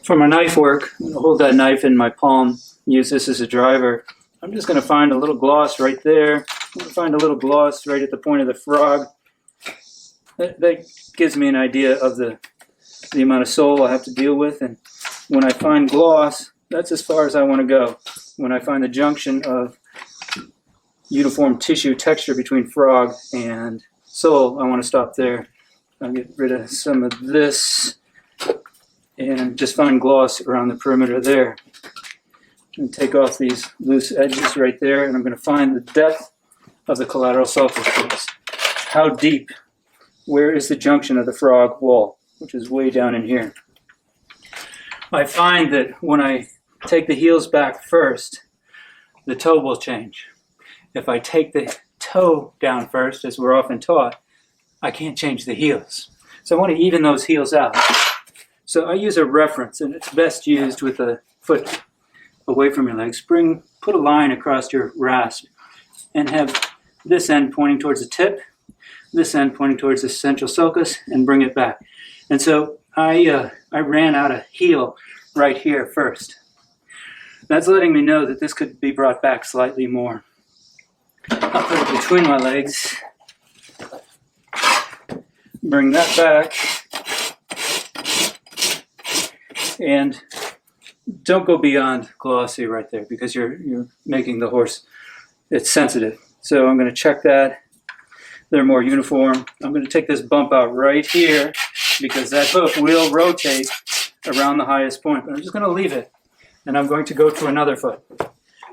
For my knife work, I'm going to hold that knife in my palm, use this as a driver. I'm just going to find a little gloss right there. I'm going to find a little gloss right at the point of the frog. That gives me an idea of the amount of sole I have to deal with. And when I find gloss, that's as far as I want to go. When I find the junction of uniform tissue texture between frog and sole, I want to stop there. I'll get rid of some of this and just find gloss around the perimeter there. And take off these loose edges right there, and I'm going to find the depth of the collateral sulfur piece. How deep? Where is the junction of the frog wall, which is way down in here. I find that when I take the heels back first, the toe will change. If I take the toe down first, as we're often taught, I can't change the heels. So I want to even those heels out. So I use a reference, and it's best used with the foot away from your legs. Put a line across your rasp and have this end pointing towards the tip, this end pointing towards the central sulcus, and bring it back. And so I ran out a heel right here first. That's letting me know that this could be brought back slightly more. I'll put it between my legs, bring that back, and don't go beyond glossy right there because you're making the horse, it's sensitive. So I'm going to check that. They're more uniform. I'm going to take this bump out right here because that hoof will rotate around the highest point. But I'm just going to leave it, and I'm going to go to another foot.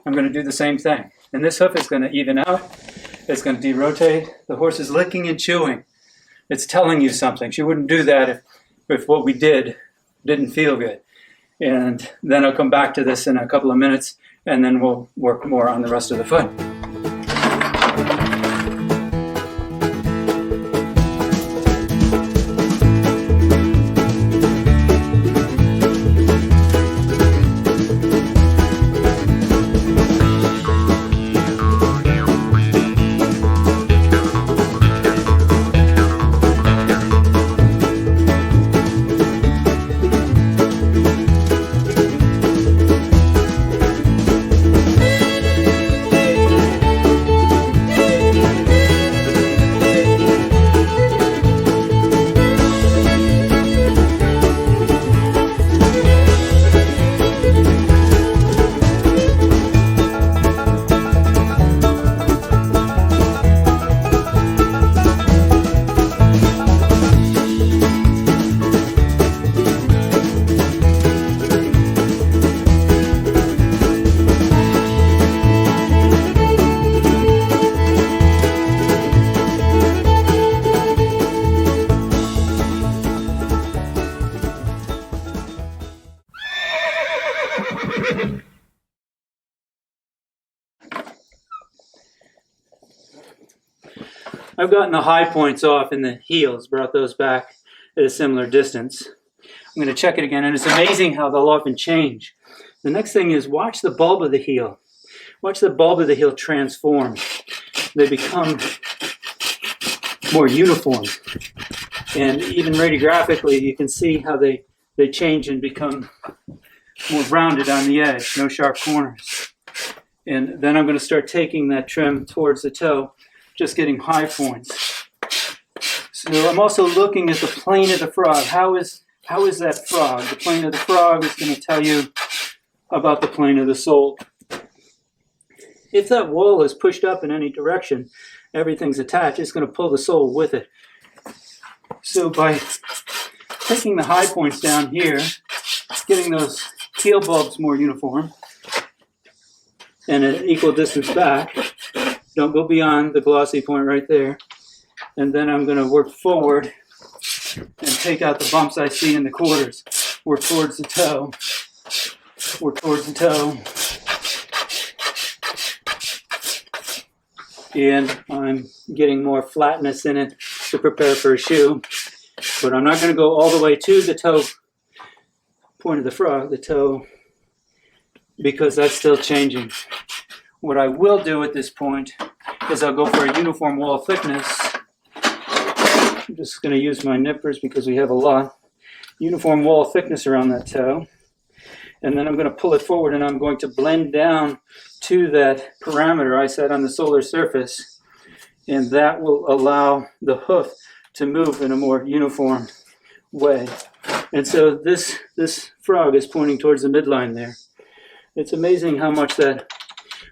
I'm going to do the same thing. And this hoof is going to even out. It's going to derotate. The horse is licking and chewing. It's telling you something. She wouldn't do that if what we did didn't feel good. And then I'll come back to this in a couple of minutes, and then we'll work more on the rest of the foot. I've gotten the high points off in the heels, brought those back at a similar distance. I'm going to check it again, and it's amazing how they'll often change. The next thing is watch the bulb of the heel. Watch the bulb of the heel transform. They become more uniform. And even radiographically, you can see how they change and become more rounded on the edge, no sharp corners. And then I'm going to start taking that trim towards the toe, just getting high points. So I'm also looking at the plane of the frog. How is that frog? The plane of the frog is going to tell you about the plane of the sole. If that wall is pushed up in any direction, everything's attached, it's going to pull the sole with it. So by taking the high points down here, getting those heel bulbs more uniform, and an equal distance back, don't go beyond the glossy point right there. And then I'm going to work forward and take out the bumps I see in the quarters. Work towards the toe. Work towards the toe. And I'm getting more flatness in it to prepare for a shoe. But I'm not going to go all the way to the toe point of the frog, the toe, because that's still changing. What I will do at this point is I'll go for a uniform wall thickness. I'm just going to use my nippers because we have a lot. Uniform wall thickness around that toe. And then I'm going to pull it forward and I'm going to blend down to that parameter I set on the solar surface. And that will allow the hoof to move in a more uniform way. And so this frog is pointing towards the midline there. It's amazing how much that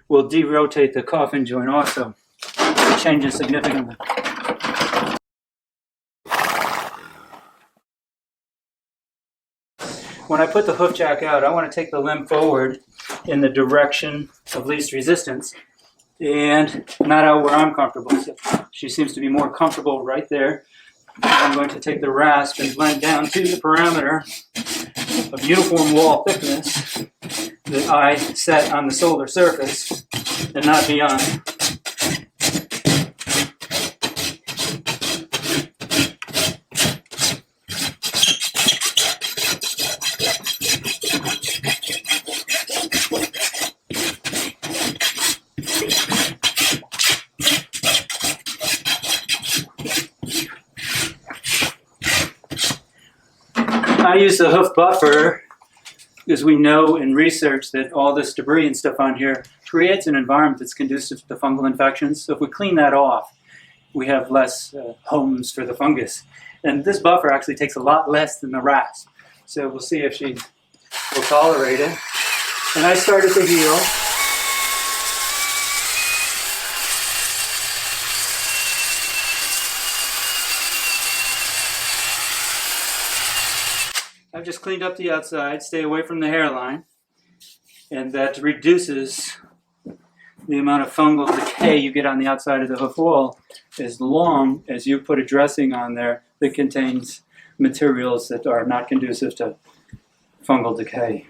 will de-rotate the coffin joint also. It changes significantly. When I put the hoof jack out, I want to take the limb forward in the direction of least resistance and not out where I'm comfortable. So she seems to be more comfortable right there. I'm going to take the rasp and blend down to the parameter of uniform wall thickness that I set on the solar surface and not beyond. I use the hoof buffer because we know in research that all this debris and stuff on here creates an environment that's conducive to fungal infections. So if we clean that off, we have less homes for the fungus. And this buffer actually takes a lot less than the rasp. So we'll see if she will tolerate it. And I start at the heel. I've just cleaned up the outside, stay away from the hairline, and that reduces the amount of fungal decay you get on the outside of the hoof wall as long as you put a dressing on there that contains materials that are not conducive to fungal decay.